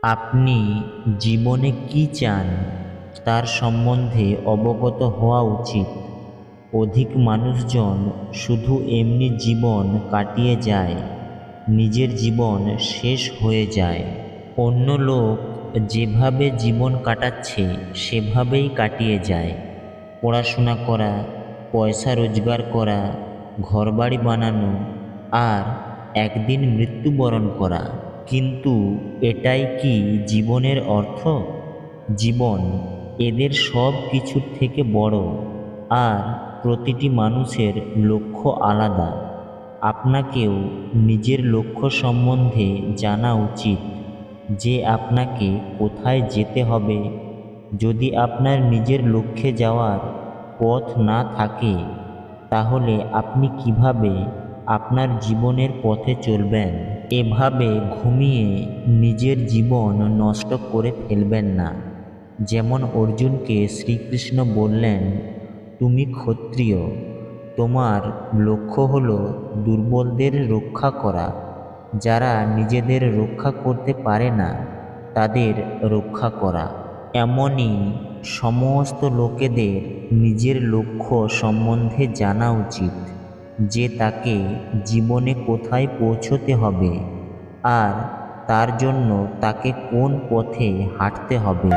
আপনি জীবনে কি চান তার সম্বন্ধে অবগত হওয়া উচিত। অধিক মানুষজন শুধু এমনি জীবন কাটিয়ে যায়, নিজের জীবন শেষ হয়ে যায়। অন্য লোক যেভাবে জীবন কাটাচ্ছে সেভাবেই কাটিয়ে যায়। পড়াশোনা করা, পয়সা রোজগার করা, ঘরবাড়ি বানানো আর একদিন মৃত্যুবরণ করা। কিন্তু এটাই কি জীবনের অর্থ? জীবন এদের সব কিছুর থেকে বড়, আর প্রতিটি মানুষের লক্ষ্য আলাদা। আপনাকেও নিজের লক্ষ্য সম্বন্ধে জানা উচিত, যে আপনাকে কোথায় যেতে হবে। যদি আপনার নিজের লক্ষ্যে যাওয়ার পথ না থাকে, তাহলে আপনি কিভাবে আপনার জীবনের পথে চলবেন? এভাবে ঘুমিয়ে নিজের জীবন নষ্ট করে ফেলবেন না। যেমন অর্জুনকে শ্রীকৃষ্ণ বললেন, তুমি ক্ষত্রিয়, তোমার লক্ষ্য হলো দুর্বলদের রক্ষা করা, যারা নিজেদের রক্ষা করতে পারে না তাদের রক্ষা করা। এমনই সমস্ত লোকেদের নিজের লক্ষ্য সম্বন্ধে জানা উচিত, যে তাকে জীবনে কোথায় পৌঁছতে হবে আর তার জন্য তাকে কোন পথে হাঁটতে হবে।